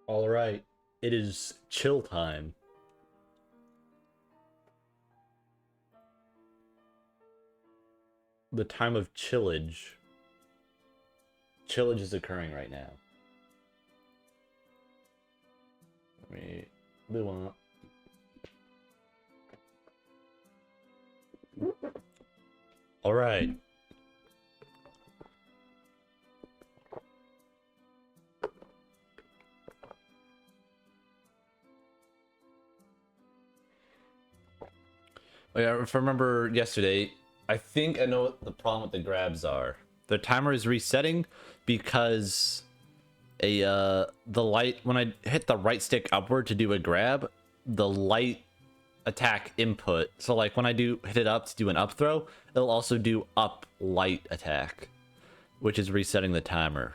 All right, it is chill time. The time of chillage. Chillage is occurring right now. Let me move on. All right. Oh, yeah, if I remember yesterday, I think I know what the problem with the grabs are. The timer is resetting because the light, when I hit the right stick upward to do a grab, the light attack input, so like when I do hit it up to do an up throw, it'll also do up light attack, which is resetting the timer.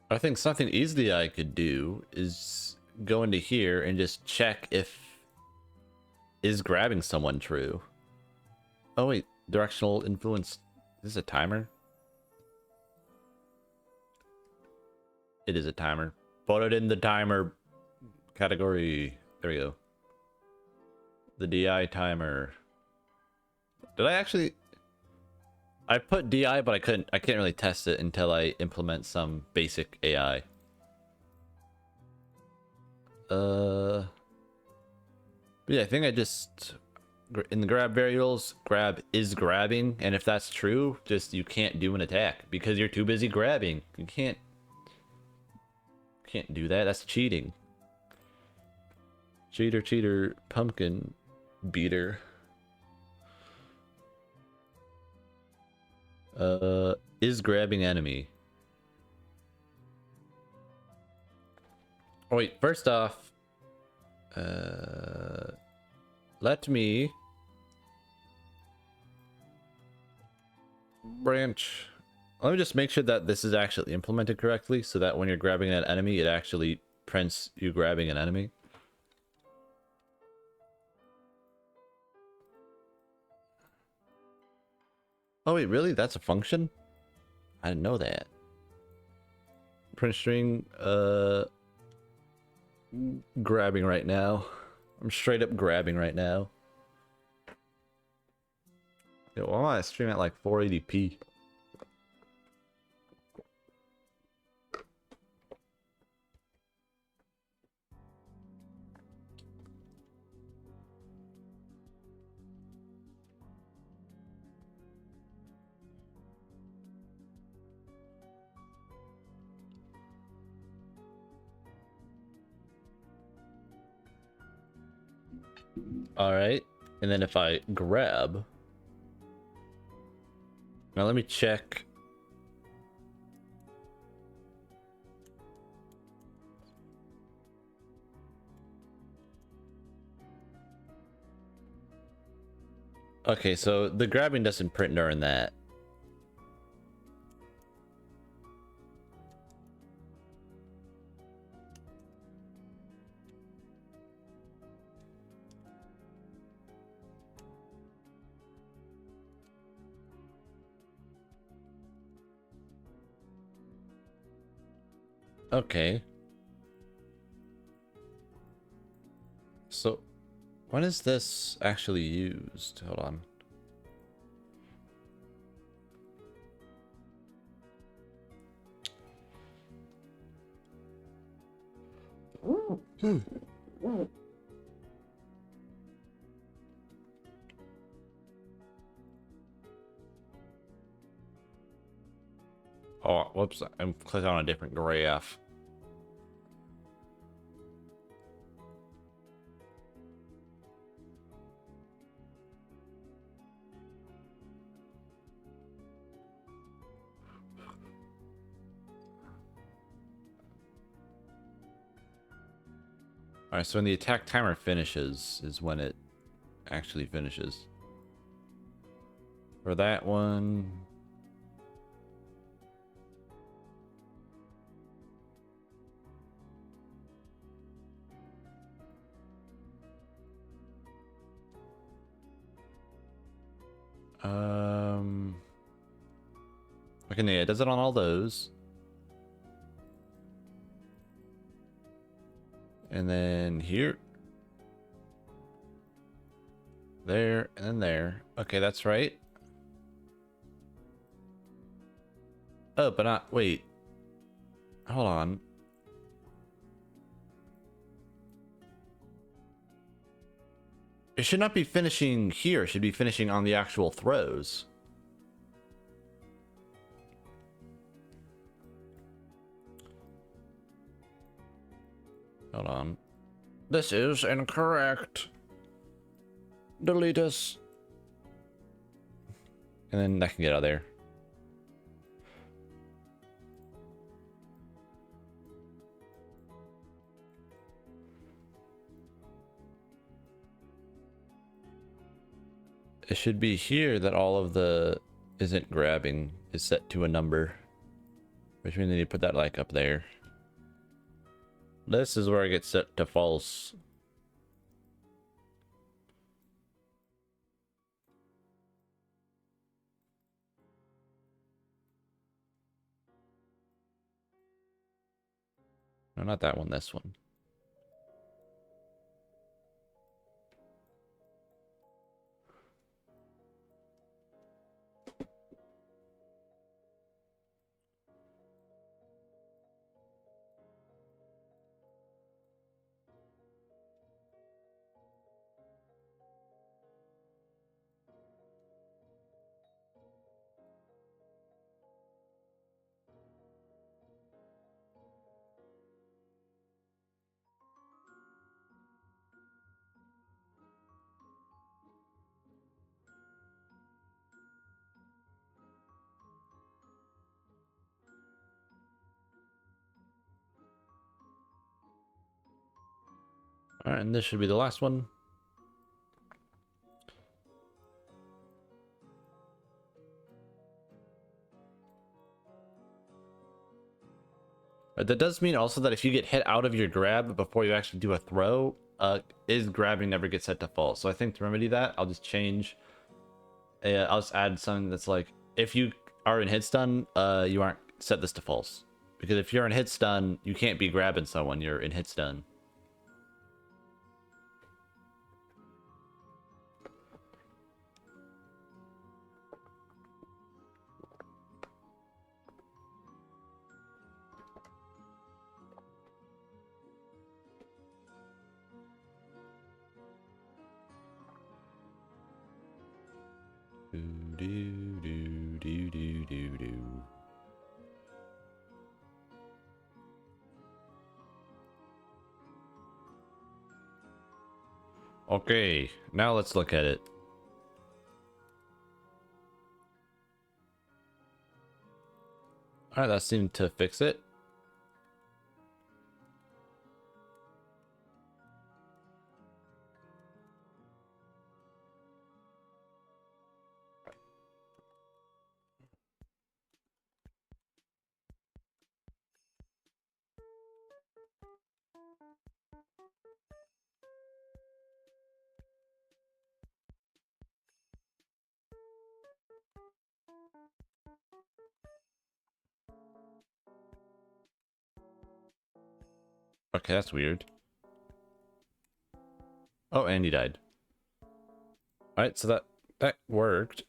I think something easily I could do is go into here and just check if is grabbing someone true. Oh wait, directional influence. Is this a timer? It is a timer. Put it in the timer category. There we go. The DI timer. Did I actually? I put DI, but I can't really test it until I implement some basic AI. But yeah, I think I just in the grab variables, grab is grabbing, and if that's true, just you can't do an attack because you're too busy grabbing. You can't do that. That's cheating. Cheater, cheater, pumpkin beater. Is grabbing enemy. Oh wait, first off, let me branch Let me just make sure that this is actually implemented correctly so that when you're grabbing an enemy, it actually prints you grabbing an enemy. Oh wait, really? That's a function? I didn't know that. Print string, grabbing right now. I'm straight up grabbing right now. Yo, why am I streaming at like 480p? All right, and then if I grab, now let me check. Okay, so the grabbing doesn't print during that. Okay. So, when is this actually used? Hold on. Oh, whoops, I'm clicking on a different graph. Alright, so when the attack timer finishes is when it actually finishes. For that one... Okay, yeah, it does it on all those. And then here. There, and then there. Okay, that's right. Oh, but not... Wait. Hold on. It should not be finishing here. It should be finishing on the actual throws. Hold on. This is incorrect. Delete us. And then that can get out of there. It should be here that all of the isn't grabbing is set to a number. Which means they need to put that like up there. This is where it gets set to false. No, not that one, this one. All right, and this should be the last one. That does mean also that if you get hit out of your grab before you actually do a throw, is grabbing never gets set to false. So I think to remedy that, I'll just change. I'll just add something that's like, if you are in hit stun, you aren't set this to false. Because if you're in hit stun, you can't be grabbing someone. You're in hit stun. Okay, now let's look at it. Alright, that seemed to fix it. Okay, that's weird. Oh, and he died. Alright, so that worked.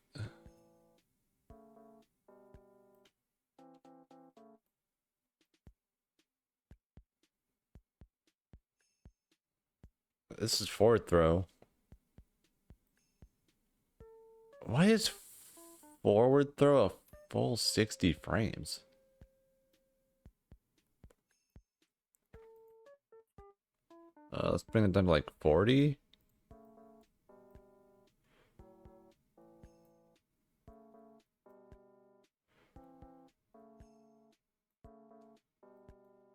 This is forward throw. Why is forward throw a full 60 frames? Let's bring it down to like 40.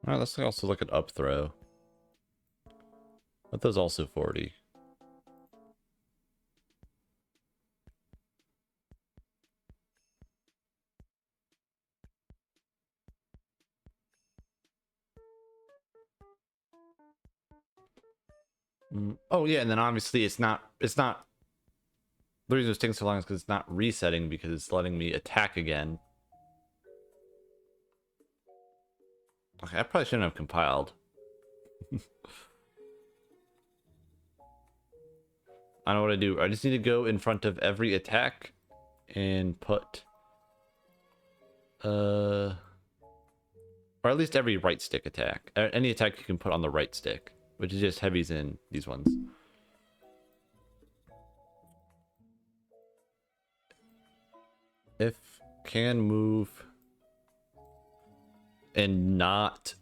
Alright, let's also look at up throw. But those also 40. Oh yeah, and then obviously it's not the reason it's taking so long is because it's not resetting because it's letting me attack again. Okay, I probably shouldn't have compiled. I know what I do. I just need to go in front of every attack and put or at least every right stick attack. Any attack you can put on the right stick, which is just heavies in these ones. If can move and not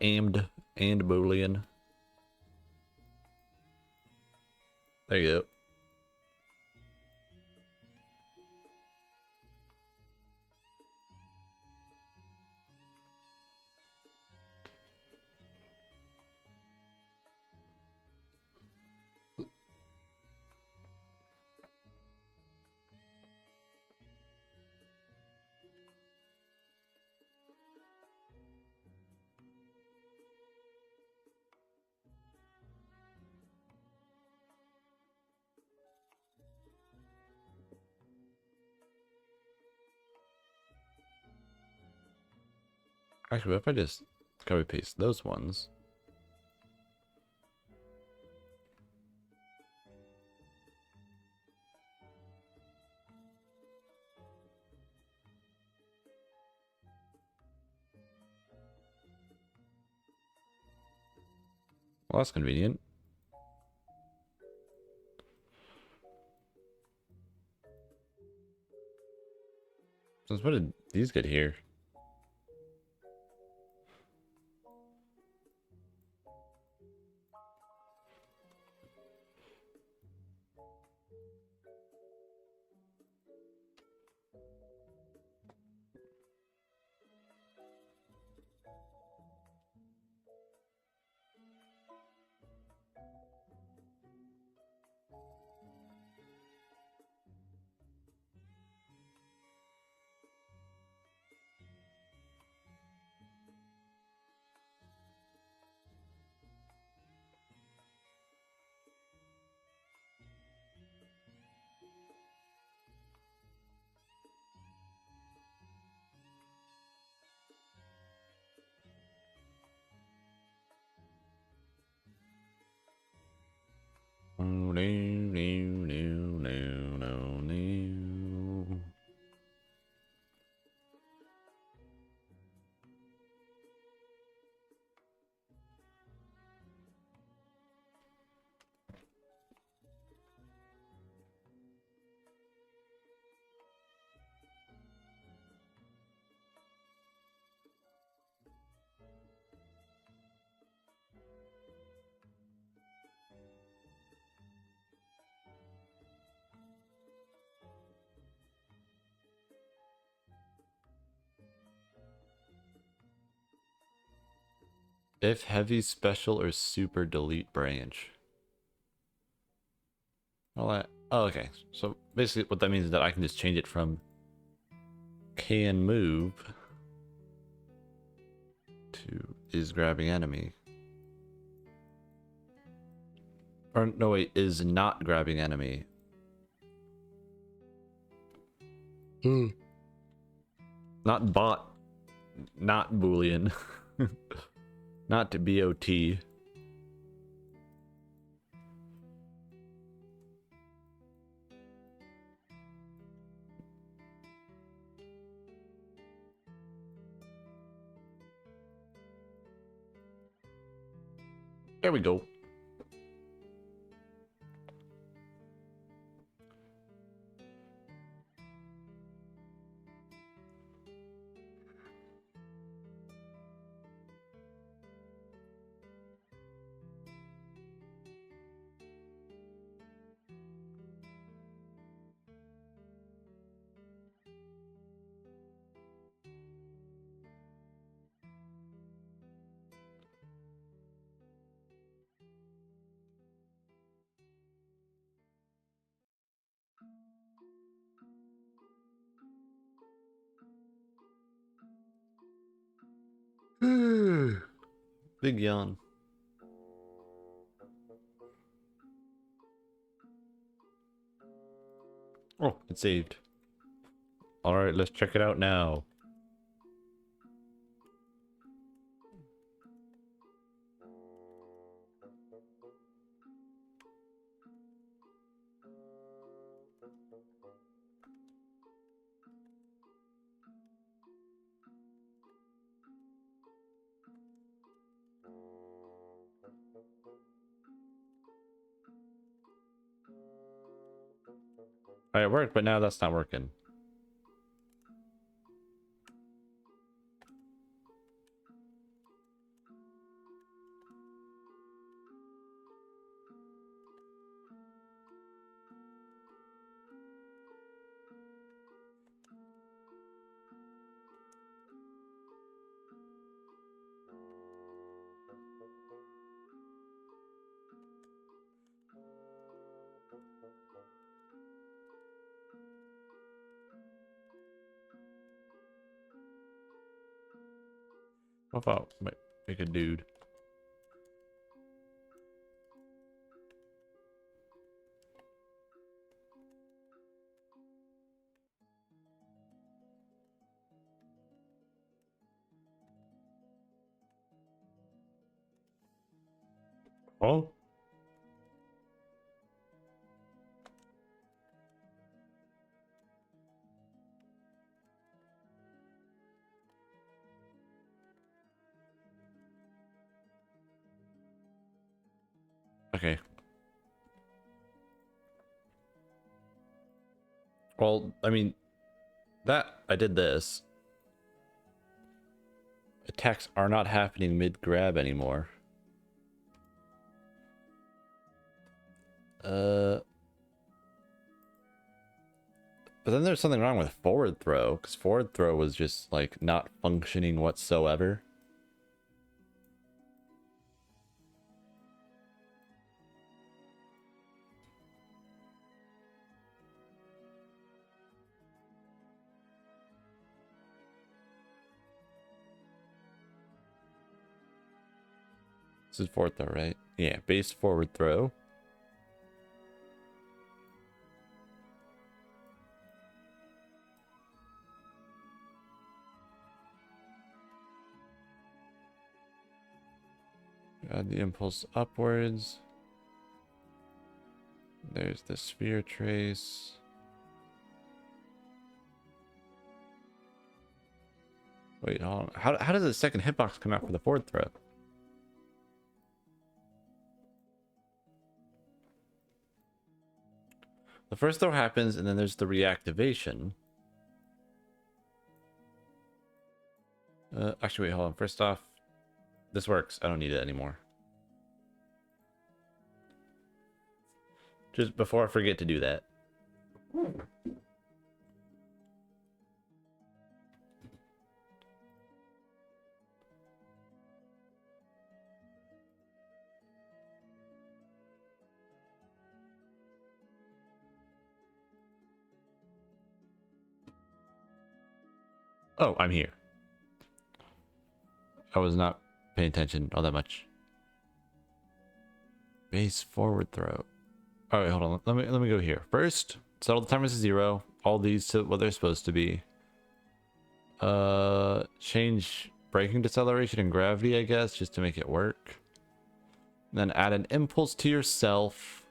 aimed and boolean. There you go. Actually, what if I just copy paste those ones? Well, that's convenient. Since when did these get here? If heavy, special, or super, delete branch. Well, oh, okay. So basically what that means is that I can just change it from can move to is grabbing enemy. Or no, wait, is not grabbing enemy. Not bot, not boolean. Not BOT. There we go. Big yawn. Oh, it saved. Alright, let's check it out now. Alright, it worked, but now that's not working. What about make a dude? Oh? Okay. Well, I mean, I did this. Attacks are not happening mid-grab anymore. But then there's something wrong with forward throw, because forward throw was just, like, not functioning whatsoever. This is forward throw, right? Yeah, base forward throw. Add the impulse upwards. There's the sphere trace. Wait, hold on. How does the second hitbox come out for the forward throw? The first throw happens, and then there's the reactivation. Actually, wait, hold on. First off, this works. I don't need it anymore. Just before I forget to do that. Oh, I'm here. I was not paying attention all that much. Base forward throw. All right, hold on. Let me go here. First, set all the timers to 0. All these to what they're supposed to be. Change braking deceleration and gravity, I guess, just to make it work. Then add an impulse to yourself.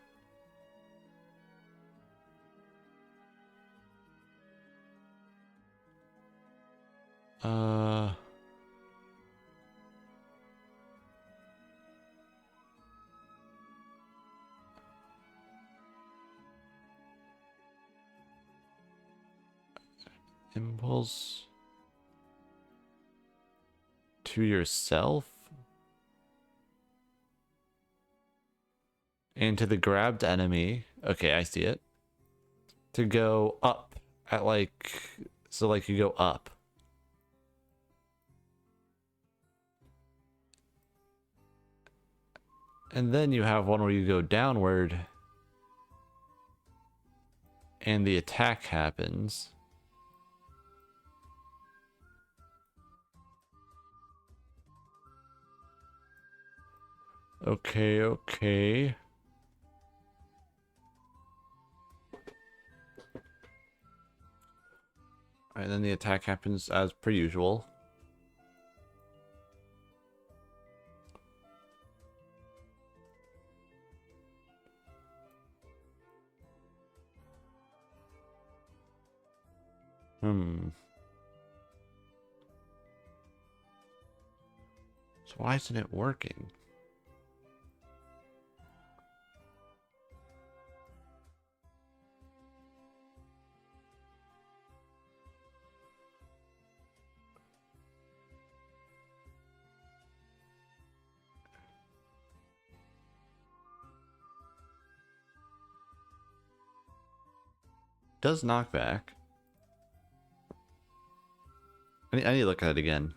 Impulse to yourself and to the grabbed enemy. Okay, I see it. To go up at like, so like you go up. And then you have one where you go downward and the attack happens. Okay, okay. And then the attack happens as per usual. So why isn't it working? Does knockback. I need to look at it again.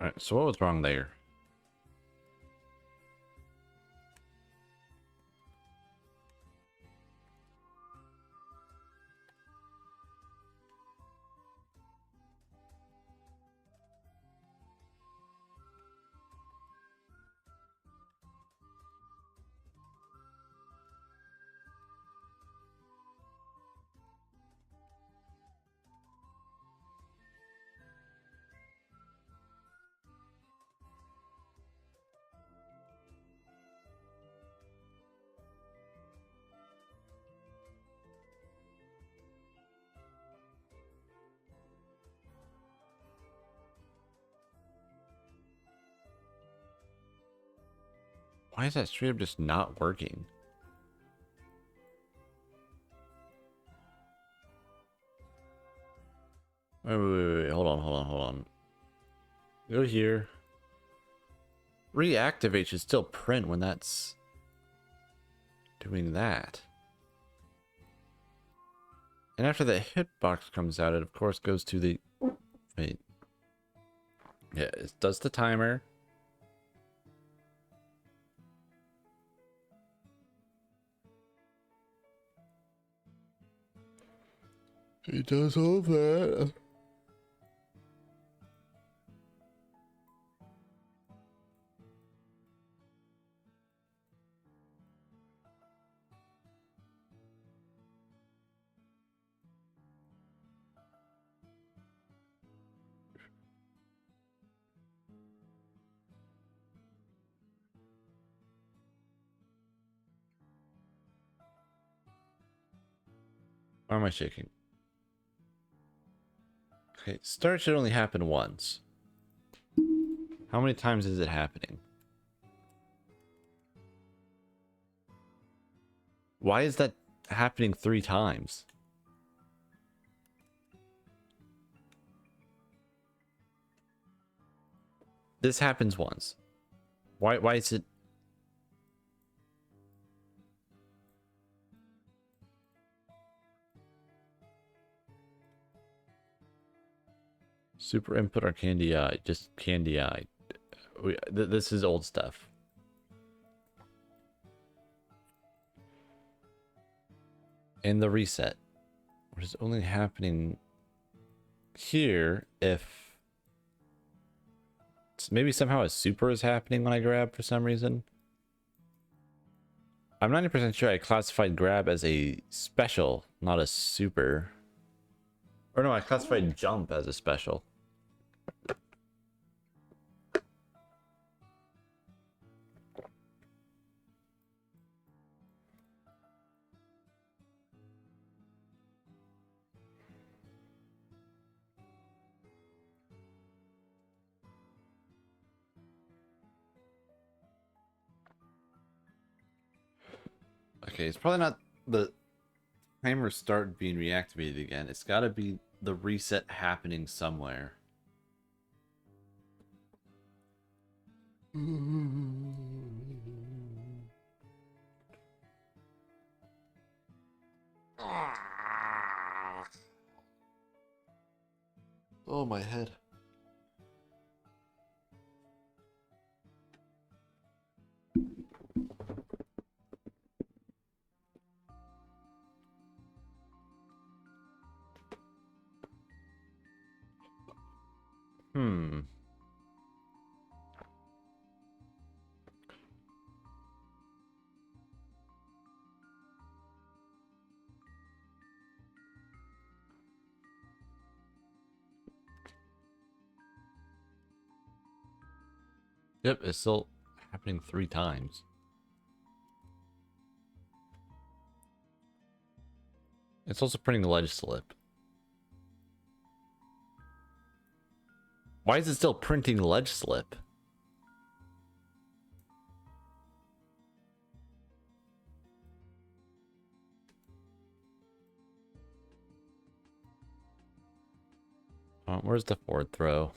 Alright, so what was wrong there? Why is that straight up just not working? Wait. Hold on. Go here. Reactivate should still print when that's doing that. And after the hitbox comes out, it of course goes to the... Wait. Yeah, it does the timer. It does all that. Why am I shaking? Okay, start should only happen once. How many times is it happening? Why is that happening 3 times? This happens once. Why is it? Super input or candy eye? Just candy eye. This is old stuff. And the reset, which is only happening here if maybe somehow a super is happening when I grab for some reason. I'm 90% sure I classified grab as a special, not a super. Or no, I classified jump as a special. Okay, it's probably not the timer start being reactivated again. It's got to be the reset happening somewhere. Oh, my head. Yep, it's still happening 3 times. It's also printing a ledge slip. Why is it still printing ledge slip? Where's the forward throw?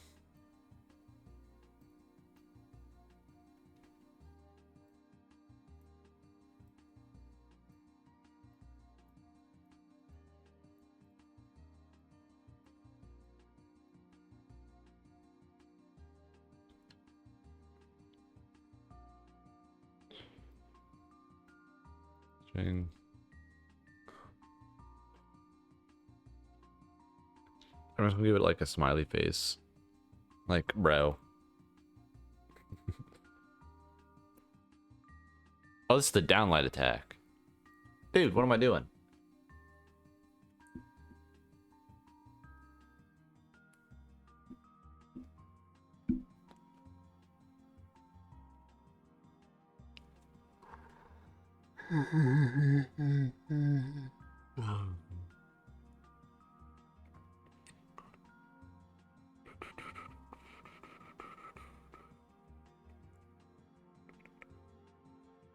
String. I'm just gonna give it like a smiley face. Like, bro. Oh, this is the downlight attack. Dude, what am I doing?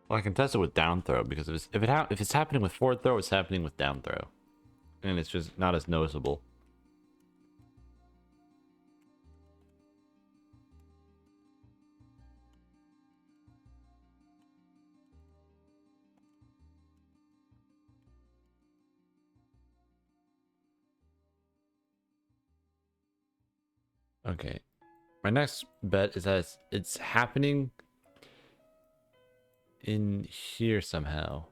Well, I can test it with down throw because if it's happening with forward throw, it's happening with down throw, and it's just not as noticeable. Okay, my next bet is that it's happening in here somehow.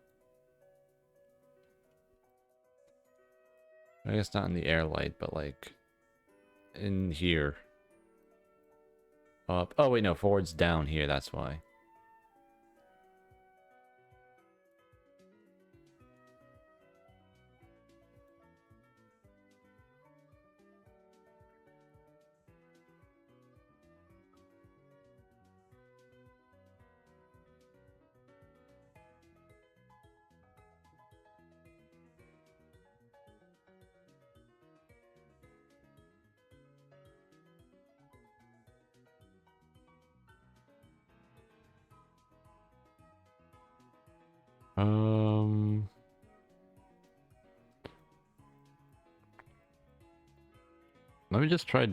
I guess not in the air light, but like in here. Up. Oh wait, no, forward's down here. That's why. Um, let me just try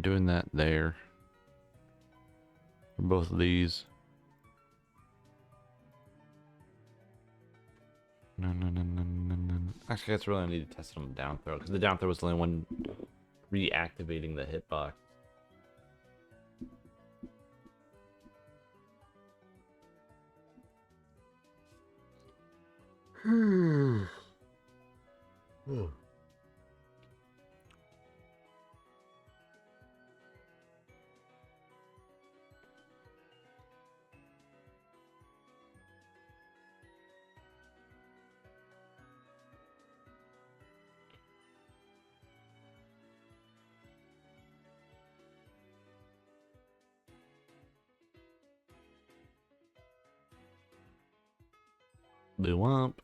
doing that there. For both of these. No. Actually, that's really I need to test it on the down throw because the down throw was the only one reactivating the hitbox. Blue wump.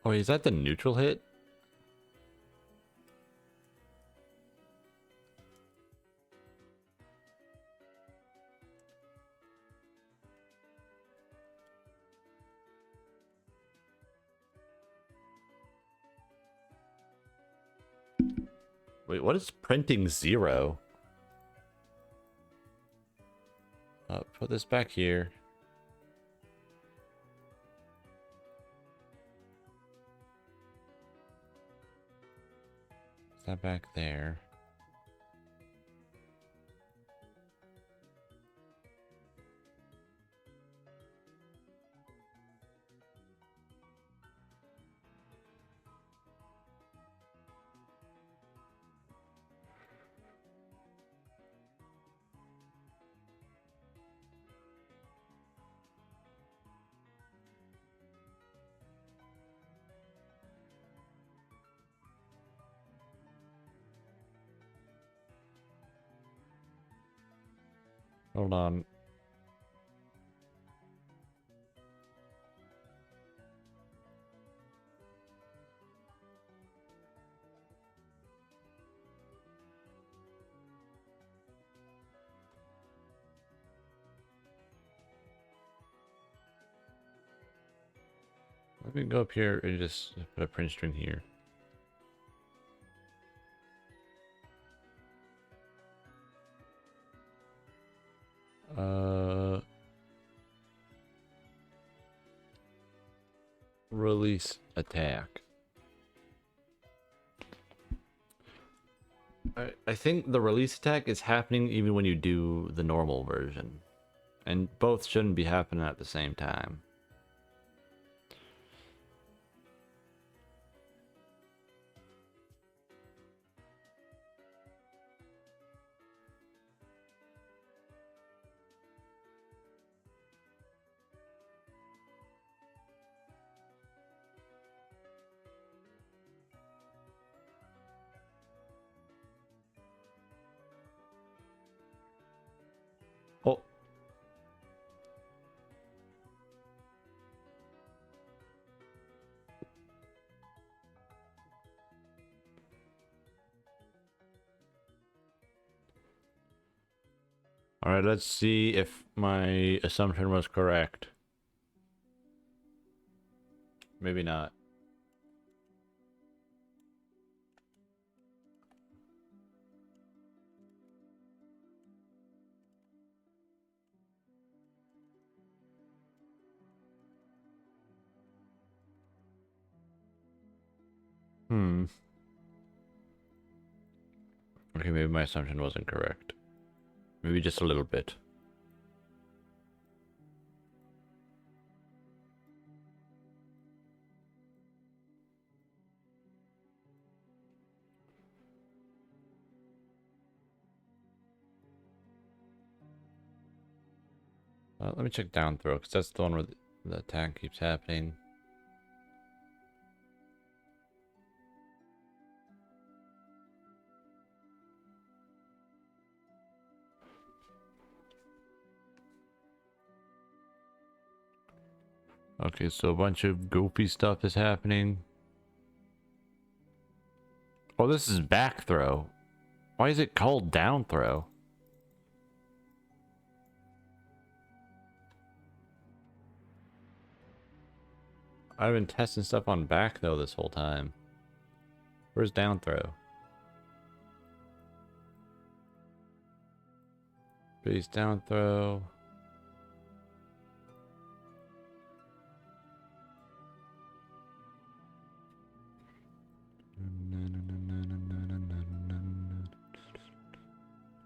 Oh, is that the neutral hit? Wait, what is printing 0? Put this back here. Is that back there? Hold on. Let me go up here and just put a print string here. Release attack. I think the release attack is happening even when you do the normal version. And both shouldn't be happening at the same time. Oh. All right, let's see if my assumption was correct. Maybe not. Okay, maybe my assumption wasn't correct. Maybe just a little bit. Let me check down throw, because that's the one where the attack keeps happening. Okay, so a bunch of goofy stuff is happening. Oh, this is back throw. Why is it called down throw? I've been testing stuff on back though this whole time. Where's down throw? Base down throw.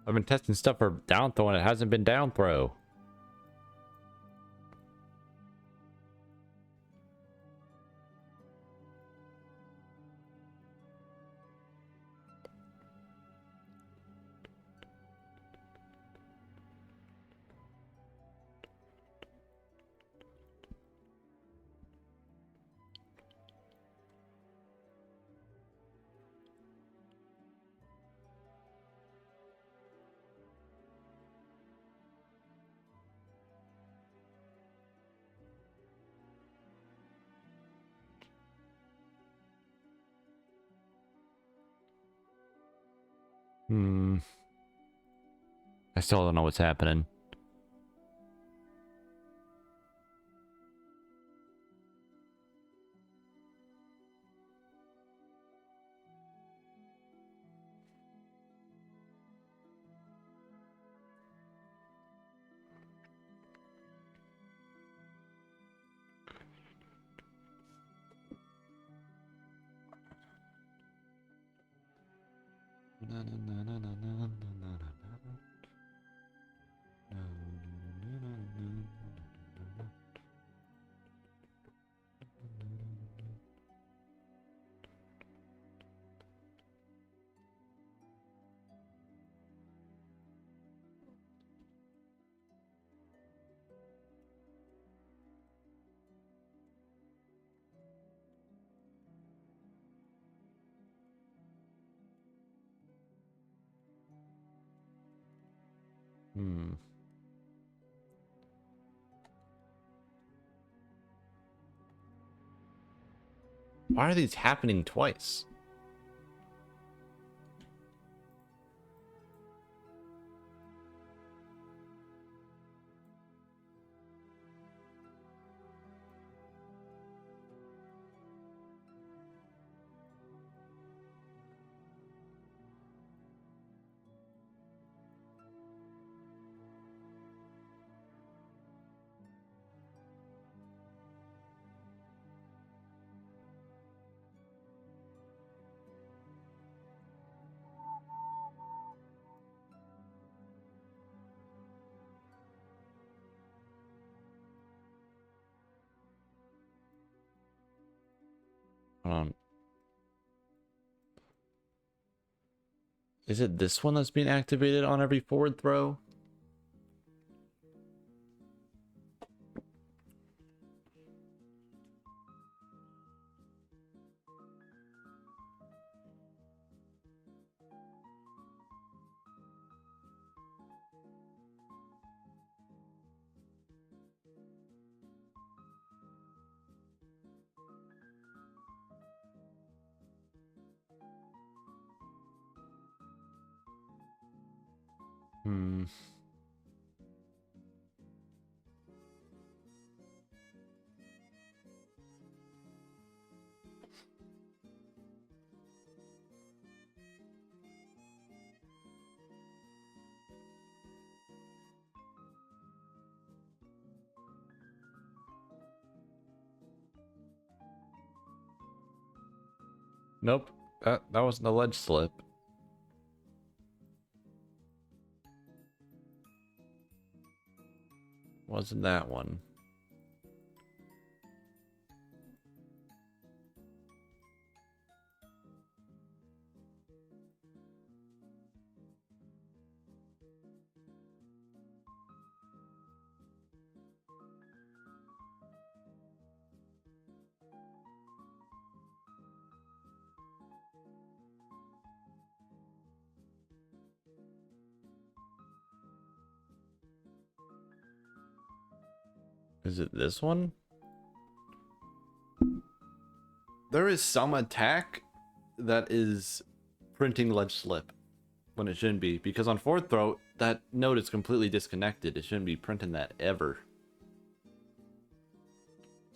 I've been testing stuff for down throw and it hasn't been down throw. I still don't know what's happening. Why are these happening twice? Hold on. Is it this one that's being activated on every forward throw? Nope. That wasn't a ledge slip. Wasn't that one. Is it this one? There is some attack that is printing ledge slip when it shouldn't be, because on fourth throw, that node is completely disconnected. It shouldn't be printing that ever.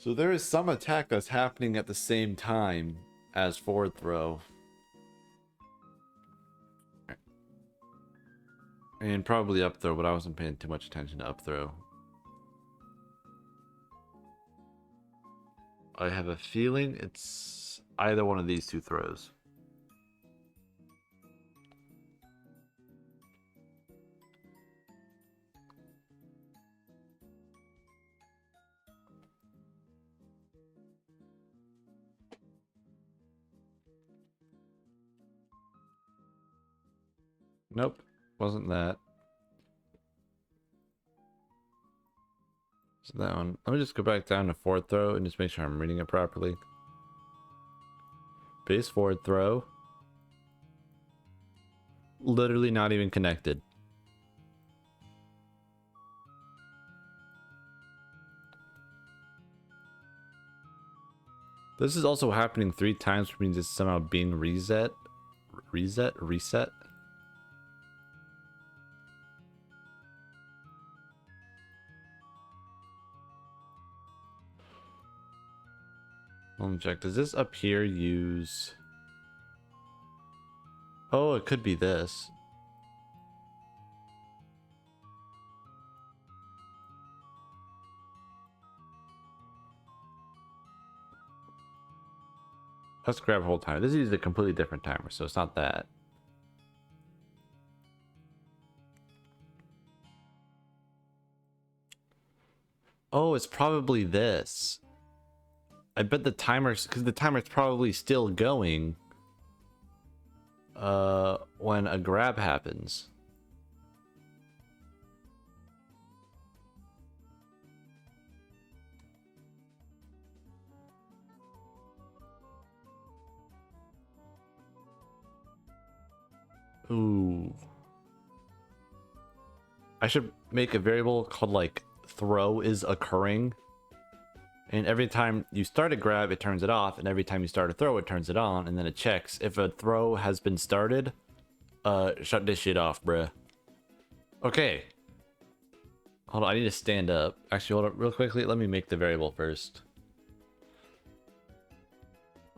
So there is some attack that's happening at the same time as forward throw. And probably up throw, but I wasn't paying too much attention to up throw. I have a feeling it's either one of these two throws. Nope, wasn't that. So that one. Let me just go back down to forward throw and just make sure I'm reading it properly. Base forward throw. Literally not even connected. This is also happening 3 times, which means it's somehow being reset. Reset? Let me check. Does this up here use... Oh, it could be this. Let's grab hold timer. This is a completely different timer, so it's not that. Oh, it's probably this. I bet the timer's... Because the timer's probably still going when a grab happens. Ooh. I should make a variable called like throw is occurring. And every time you start a grab, it turns it off. And every time you start a throw, it turns it on. And then it checks. If a throw has been started, shut this shit off, bruh. Okay. Hold on, I need to stand up. Actually, hold on real quickly. Let me make the variable first.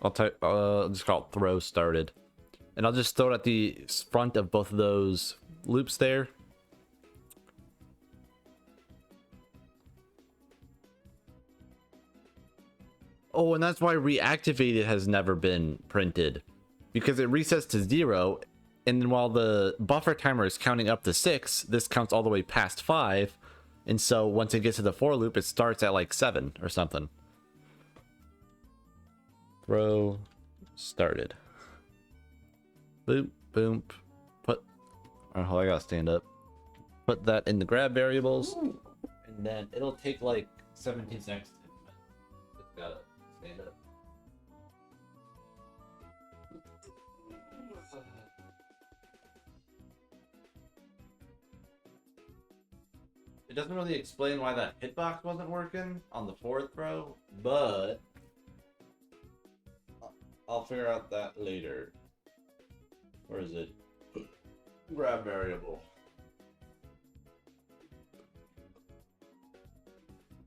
I'll type, just call it throw started. And I'll just throw it at the front of both of those loops there. Oh, and that's why reactivated has never been printed. Because it resets to 0, and then while the buffer timer is counting up to 6, this counts all the way past 5. And so once it gets to the for loop, it starts at like 7 or something. Throw started. Boop, boom. Put... Oh, I gotta stand up. Put that in the grab variables. And then it'll take like 17 seconds to implement. It's gotta stand up. It doesn't really explain why that hitbox wasn't working on the fourth throw, but I'll figure out that later. Where is it? Grab variable.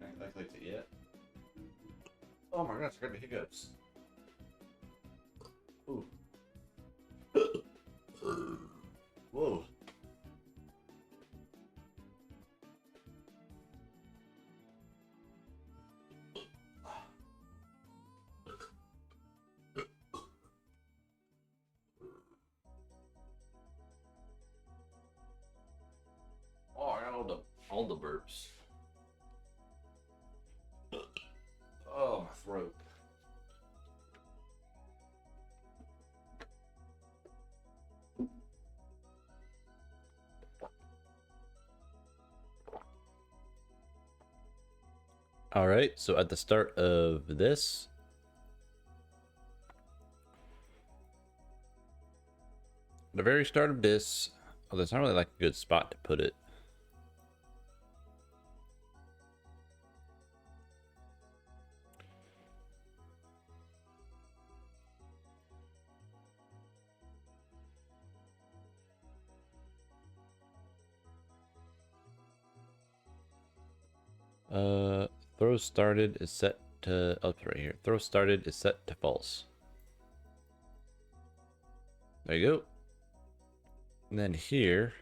I clicked it yet. Oh my gosh, I got the hiccups. Ooh. Whoa. Oh, I got all the burps. Oh, my throat. All right, so at the start of this, the very start of this, oh, that's not really like a good spot to put it. Throw started is set to, oh, right here. Throw started is set to false. There you go. And then here,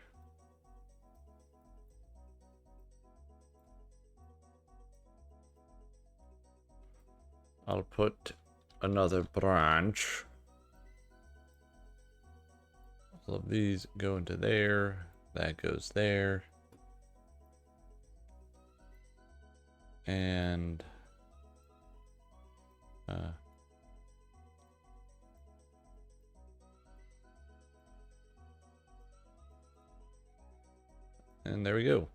I'll put another branch. All of these go into there. That goes there. And there we go.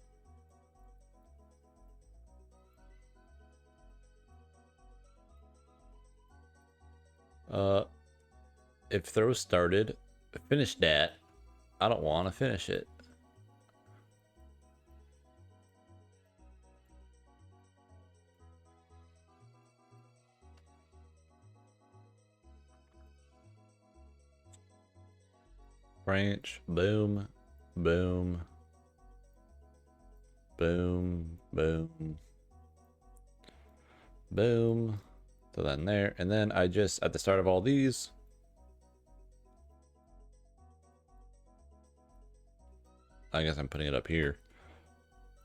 If throw started, finish that. I don't want to finish it. Branch, boom, boom, boom, boom, boom. So then there, and then I just, at the start of all these, I guess I'm putting it up here.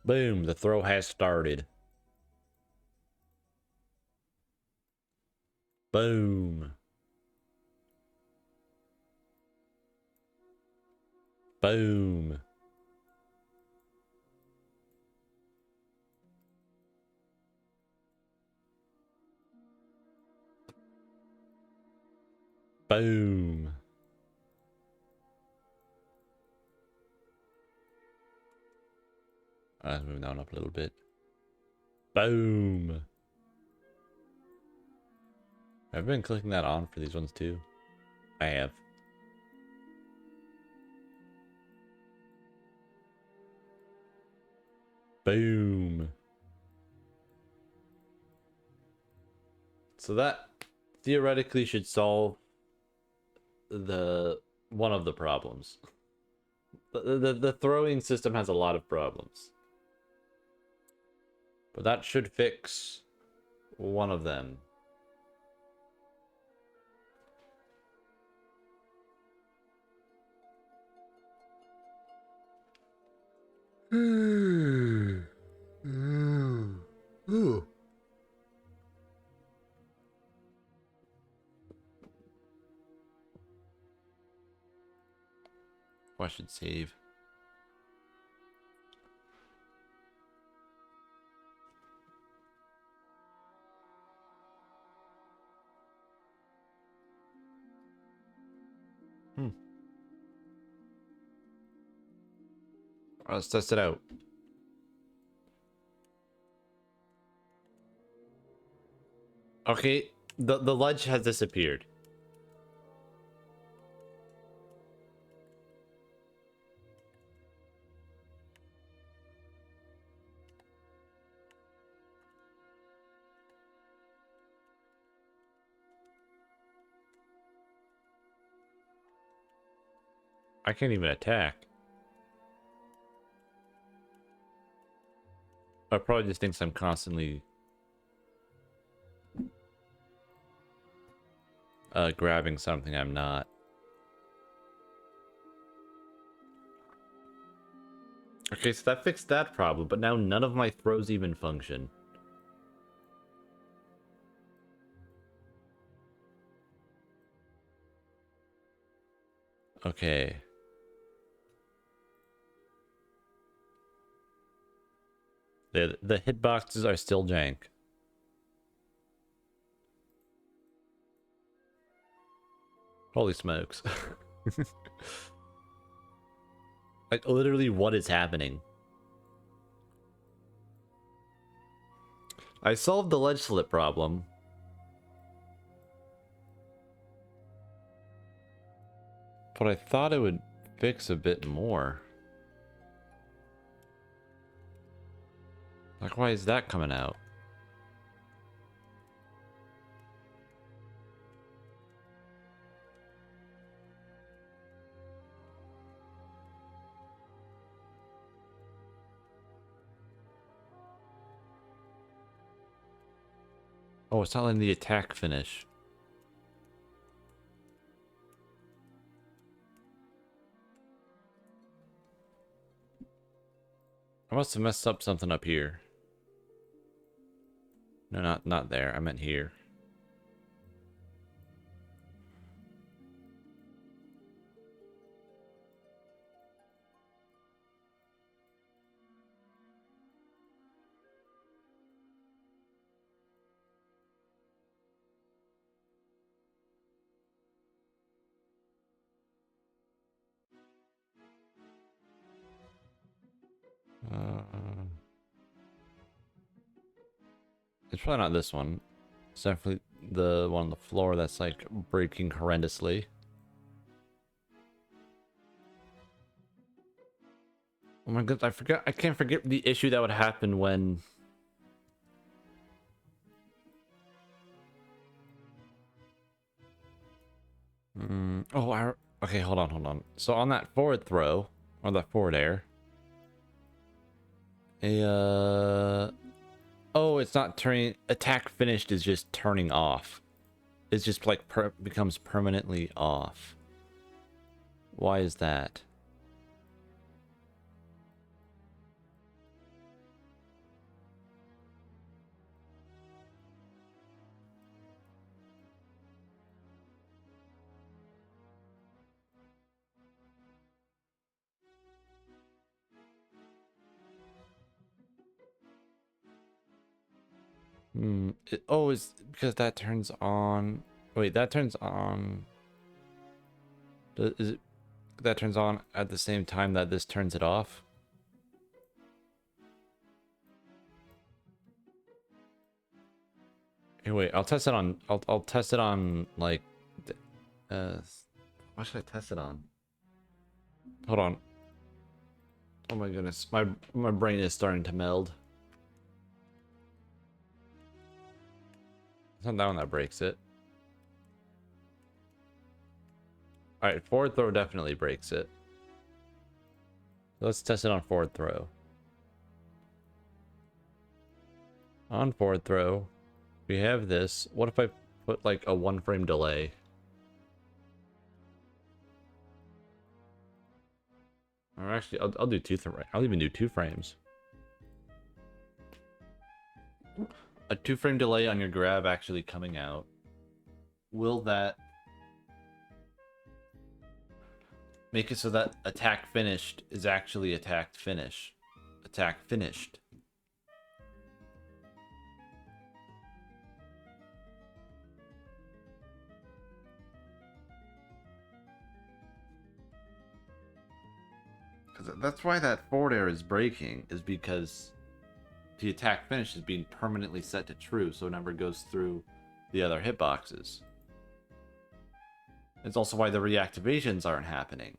Boom, the throw has started. Boom. Boom. Boom. Let's move down up a little bit. Boom. I've been clicking that on for these ones too. I have. Boom. So that theoretically should solve one of the problems. The throwing system has a lot of problems. But that should fix one of them. I should save. Let's test it out. Okay, the ledge has disappeared. I can't even attack. I probably just thinks I'm constantly grabbing something I'm not. Okay, so that fixed that problem, but now none of my throws even function. Okay. The hitboxes are still jank. Holy smokes. Like, literally, what is happening? I solved the ledge slip problem. But I thought it would fix a bit more. Like, why is that coming out? Oh, it's not letting the attack finish. I must have messed up something up here. No, not there. I meant here. It's probably not this one. It's definitely the one on the floor that's like breaking horrendously. Oh my god, I forgot. I can't forget the issue that would happen when. Okay, hold on. So on that forward throw, or that forward air, oh, it's not turning. Attack finished is just turning off. It's just like becomes permanently off. Why is that? Oh, is because that turns on. Wait, that turns on. Is it that turns on at the same time that this turns it off? Hey, wait, I'll test it on. I'll test it on like. Uh, what should I test it on? Hold on. Oh my goodness, my brain is starting to meld. It's not that one that breaks it. All right, forward throw definitely breaks it. Let's test it on forward throw. On forward throw, we have this. What if I put like a 1-frame delay? Or actually, I'll do I'll even do 2 frames. A 2-frame delay on your grab actually coming out. Will that make it so that attack finished is actually attack finished? Attack finished. Because that's why that forward air is breaking, is because the attack finish is being permanently set to true, so it never goes through the other hitboxes. It's also why the reactivations aren't happening.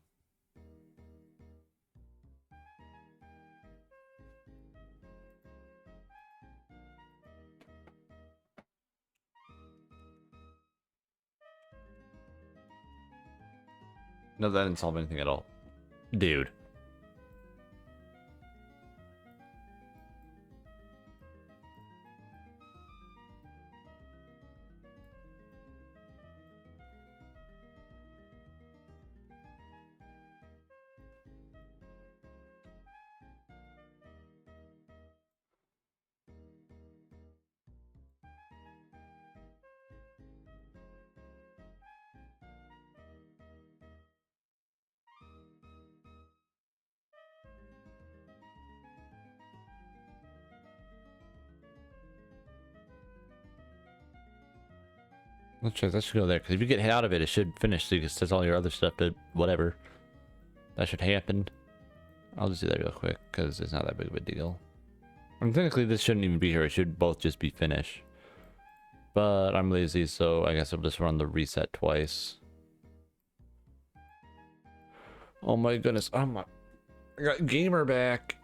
No, that didn't solve anything at all. Dude. Let's check. That should go there, because if you get hit out of it, it should finish, so you can set all your other stuff to whatever. That should happen. I'll just do that real quick, because it's not that big of a deal. And technically, this shouldn't even be here. It should both just be finish. But I'm lazy, so I guess I'll just run the reset twice. Oh my goodness. I got gamer back.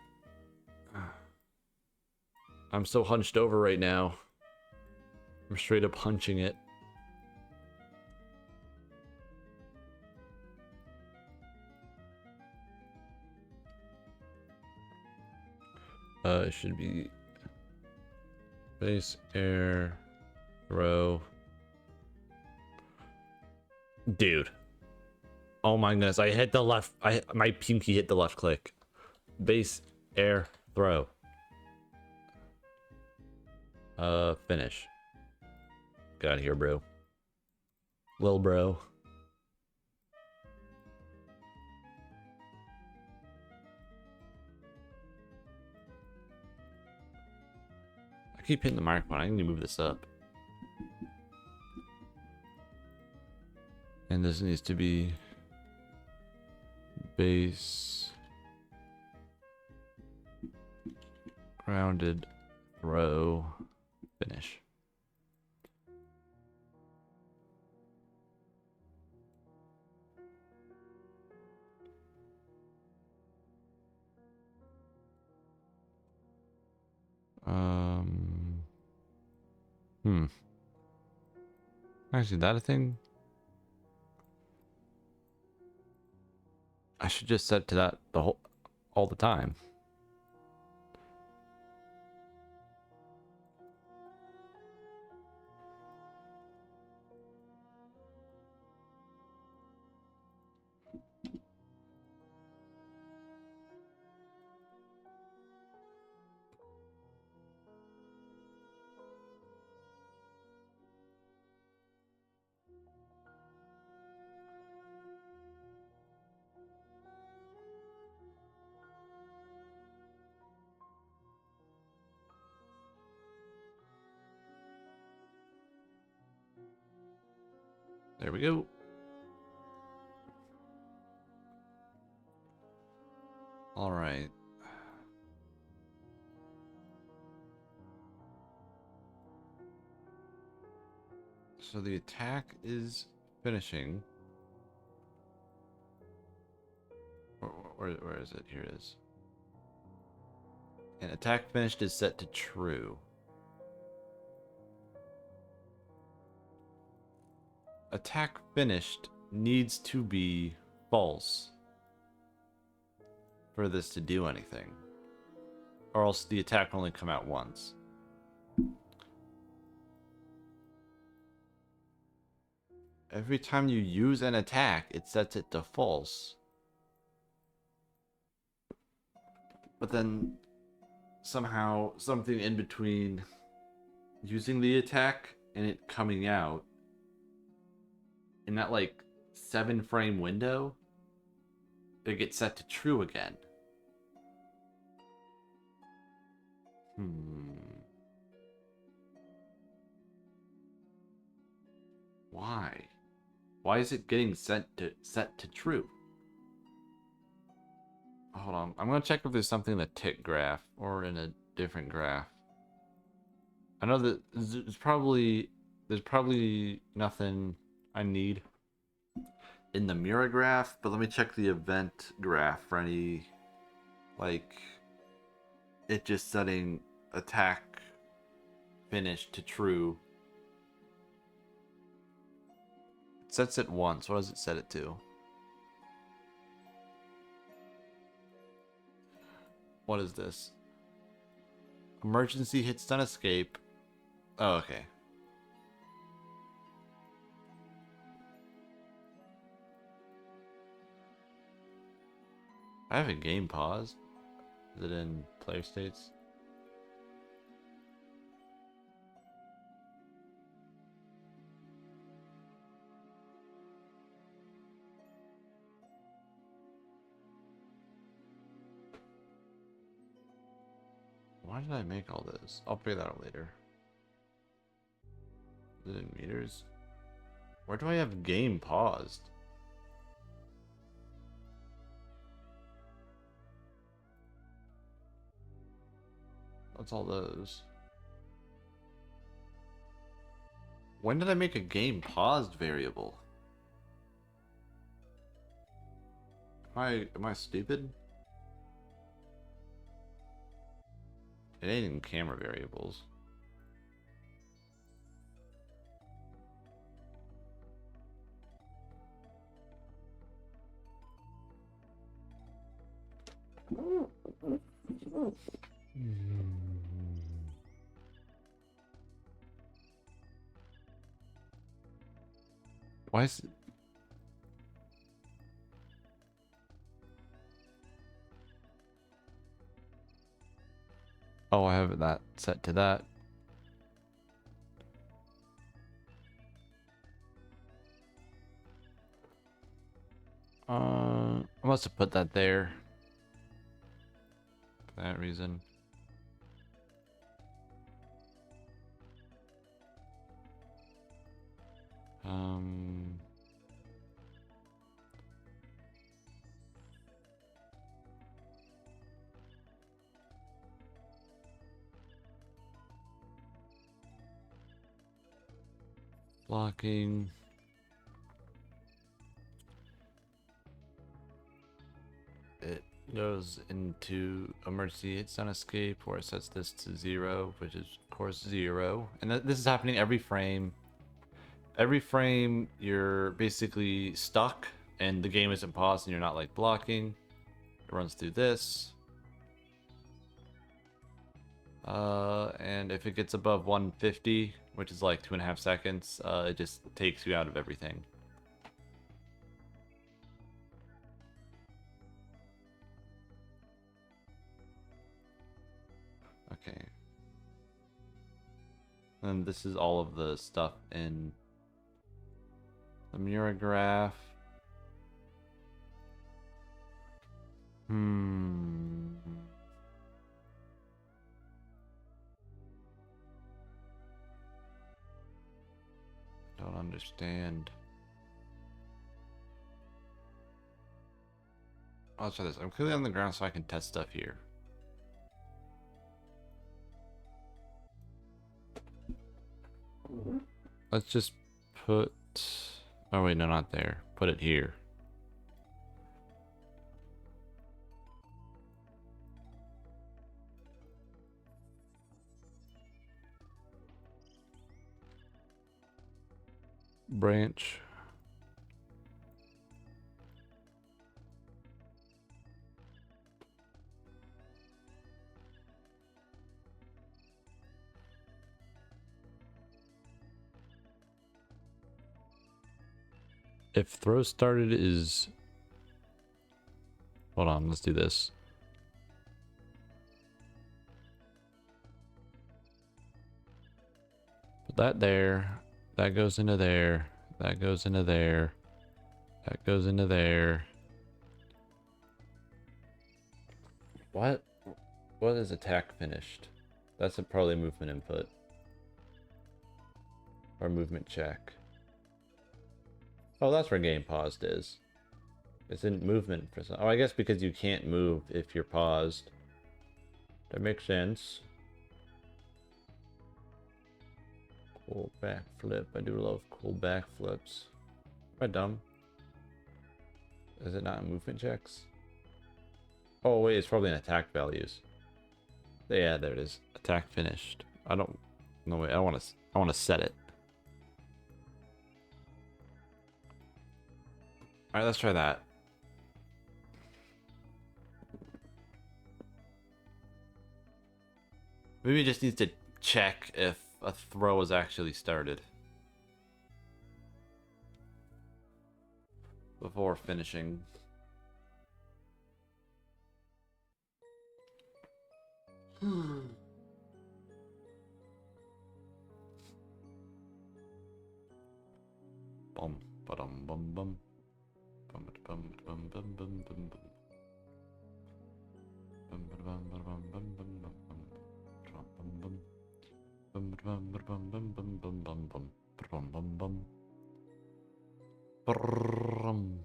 I'm so hunched over right now. I'm straight up hunching it. It should be base air Throw. Dude. Oh my goodness, I hit the left. My pinky hit the left click. Base, air, throw. Finish. Get out of here, bro. Lil bro. I keep hitting the microphone. I need to move this up. And this needs to be base, grounded, throw, finish. Actually, that a thing? I should just set to that all the time. There we go. All right. So the attack is finishing. Where is it? Here it is. And attack finished is set to true. Attack finished needs to be false for this to do anything. Or else the attack will only come out once. Every time you use an attack, it sets it to false. But then somehow something in between using the attack and it coming out in that like 7-frame window, it gets set to true again. Why? Why is it getting set to true? Hold on. I'm gonna check if there's something in the tick graph or in a different graph. I know that there's probably nothing I need in the Meura graph, but let me check the event graph for any, like, it just setting attack finish to true. It sets it once. What does it set it to? What is this? Emergency hit stun escape. Oh, okay. I have a game pause. Is it in player states? Why did I make all this? I'll figure that out later. Is it in meters? Where do I have game paused? What's all those? When did I make a game paused variable? Am I stupid? It ain't in camera variables. Why is... Oh, I have that set to that. I must have put that there. For that reason. Blocking. It goes into emergency hit stun escape where it sets this to 0, which is of course 0. And this is happening every frame. Every frame you're basically stuck and the game isn't paused and you're not like blocking. It runs through this. And if it gets above 150, which is like 2.5 seconds, it just takes you out of everything. Okay. And this is all of the stuff in the Meura graph. Don't understand. Oh, let's try this. I'm clearly on the ground so I can test stuff here. Let's just put... Oh wait, no, not there. Put it here. Branch. If throw started is... Hold on, let's do this. Put that there. That goes into there. That goes into there. That goes into there. What? What is attack finished? That's probably movement input. Or movement check. Oh, that's where game paused is. It's in movement for some... Oh, I guess because you can't move if you're paused. That makes sense. Cool backflip. I do love cool backflips. Am I dumb? Is it not in movement checks? Oh wait, it's probably in attack values. Yeah, there it is. Attack finished. I don't... No wait, I want to set it. Alright, let's try that. Maybe it just needs to check if a throw is actually started before finishing. Bum, ba-dum, bum, bum. Bum, bum, bum, bum, bum, bum, bum. Bum, bum, bum, bum, bum, bum, bum, bum. Bum, bum. Bum, bum, bum, bum, bum, bum, bum, bum. Bum, bum, bum. Brum.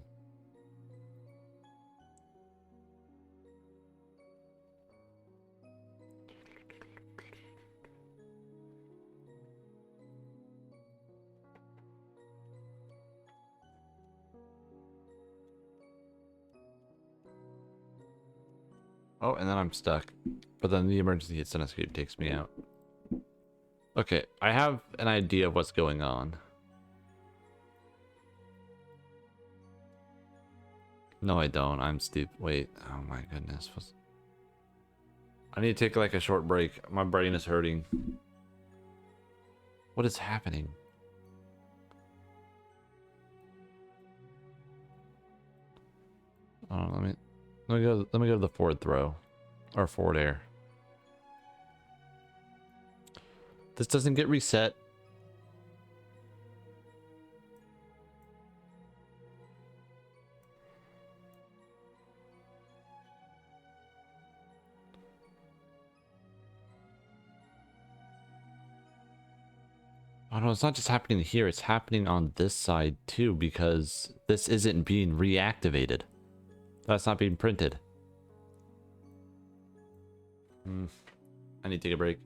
Oh, and then I'm stuck. But then the emergency hit stun escape takes me out. Okay, I have an idea of what's going on. No, I don't. I'm stupid. Wait. Oh my goodness. I need to take like a short break. My brain is hurting. What is happening? Oh, let me go to the forward throw or forward air. This doesn't get reset. Oh no, it's not just happening here, it's happening on this side too, because this isn't being reactivated. That's not being printed. I need to take a break.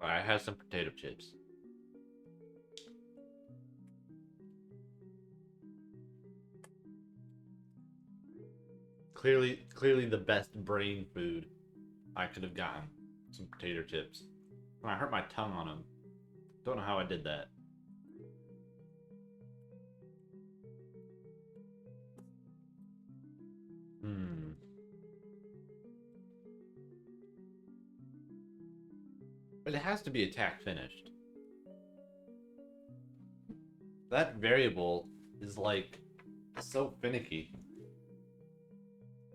I have some potato chips. Clearly the best brain food I could have gotten. Some potato chips. And I hurt my tongue on them. Don't know how I did that. But it has to be attack finished. That variable is like so finicky.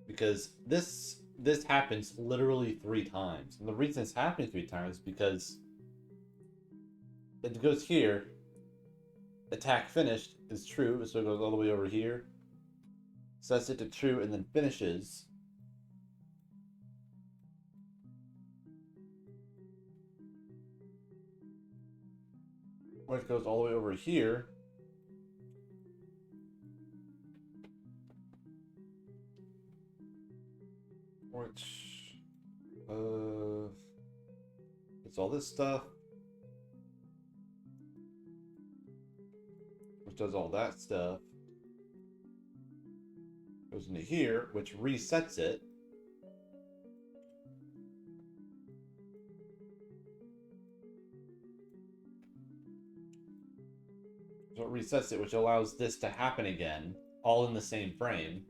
Because this happens literally 3 times. And the reason it's happening 3 times is because it goes here, attack finished is true, so it goes all the way over here, sets it to true, and then finishes. Which goes all the way over here. Which, it's all this stuff. Which does all that stuff. Goes into here, which resets it. So it resets it, which allows this to happen again, all in the same frame.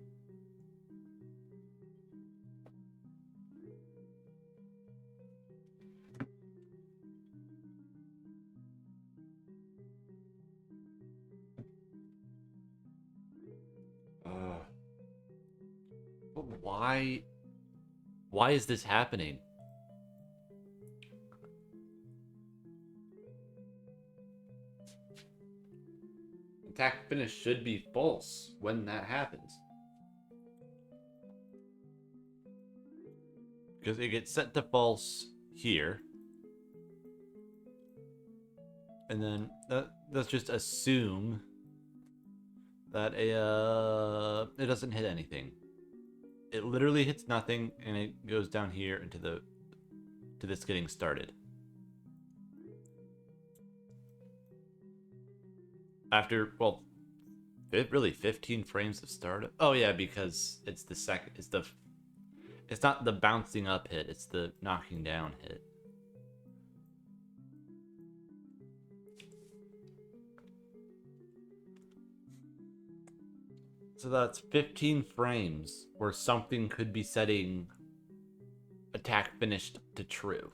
But why is this happening? Attack finish should be false when that happens. Because it gets set to false here. And then let's just assume that it doesn't hit anything. It literally hits nothing, and it goes down here into to this getting started. After, well, really 15 frames of startup. Oh yeah, because it's the second. It's not the bouncing up hit. It's the knocking down hit. So that's 15 frames where something could be setting attack finished to true.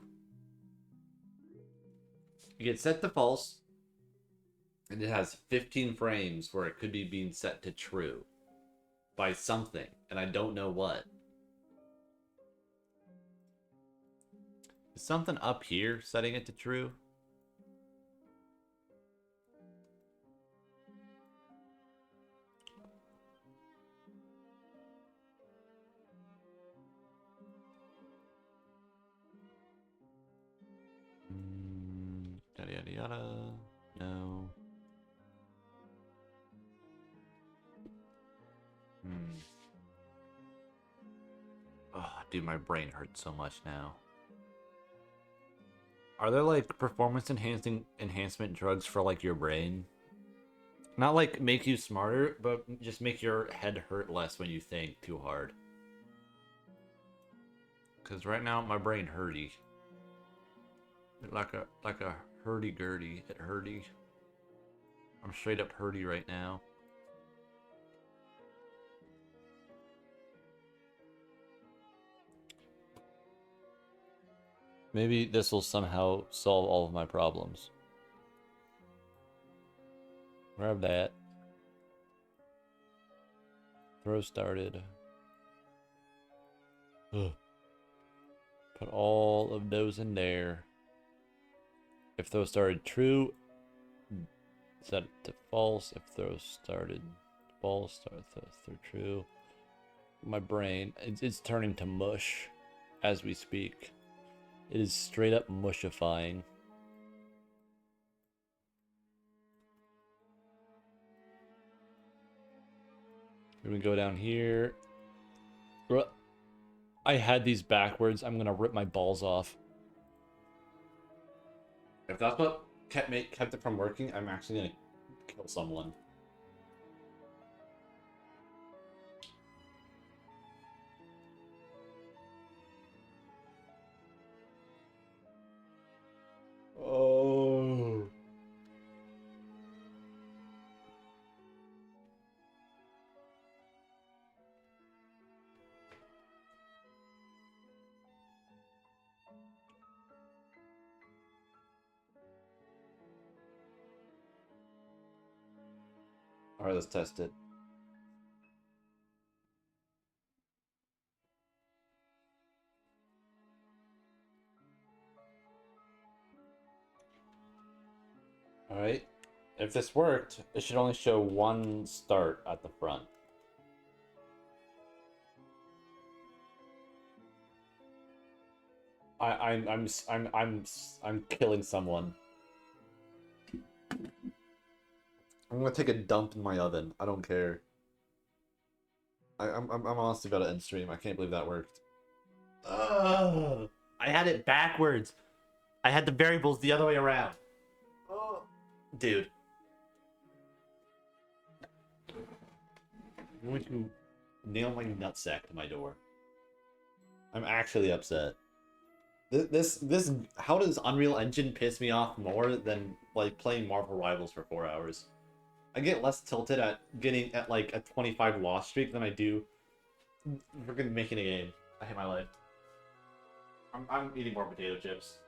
You get set to false, and it has 15 frames where it could be being set to true by something, and I don't know what. Is something up here setting it to true? Yada yada yada. No. Oh, dude, my brain hurts so much now. Are there like performance enhancement drugs for like your brain? Not like make you smarter, but just make your head hurt less when you think too hard. Cause right now my brain hurty. Like a hurdy-gurdy. It hurty. I'm straight up hurty right now. Maybe this will somehow solve all of my problems. Grab that. Throw started. Ugh. Put all of those in there. If throw started true, set it to false. If throw started false, throw true. My brain, it's turning to mush as we speak. It is straight up mushifying. We're gonna go down here. I had these backwards. I'm gonna rip my balls off. If that's what kept it from working, I'm actually gonna kill someone. Oh. All right, let's test it. All right. If this worked, it should only show one start at the front. I'm killing someone. I'm gonna take a dump in my oven. I don't care. I'm honestly about to end stream. I can't believe that worked. Ugh. I had it backwards. I had the variables the other way around. Oh, dude. I'm going to nail my nutsack to my door. I'm actually upset. This how does Unreal Engine piss me off more than like playing Marvel Rivals for 4 hours? I get less tilted at getting at like a 25 loss streak than I do freaking making a game. I hate my life. I'm eating more potato chips.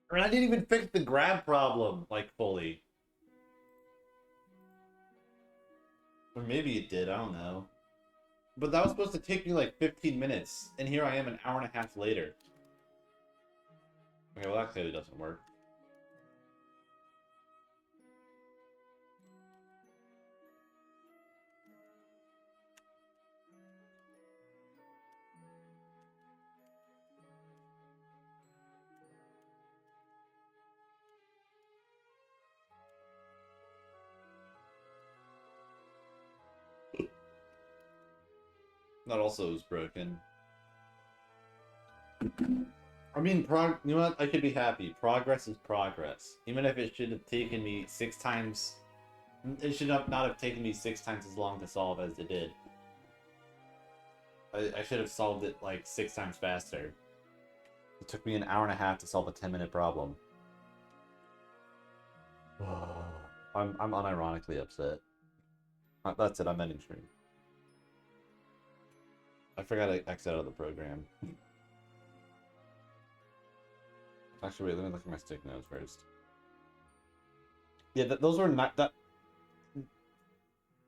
And I didn't even fix the grab problem, like, fully. Or maybe it did, I don't know. But that was supposed to take me like 15 minutes, and here I am an hour and a half later. Okay, well that clearly doesn't work. That also is broken. I mean, you know what? I could be happy. Progress is progress. Even if it should have taken me 6 times... It should have not have taken me 6 times as long to solve as it did. I should have solved it, like, 6 times faster. It took me an hour and a half to solve a 10-minute problem. I'm unironically upset. That's it, I'm ending stream. I forgot to exit out of the program. Actually, wait, let me look at my stick notes first. Yeah, those were not... That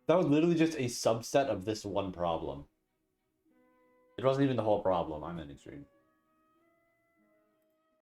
was literally just a subset of this one problem. It wasn't even the whole problem. I'm ending stream.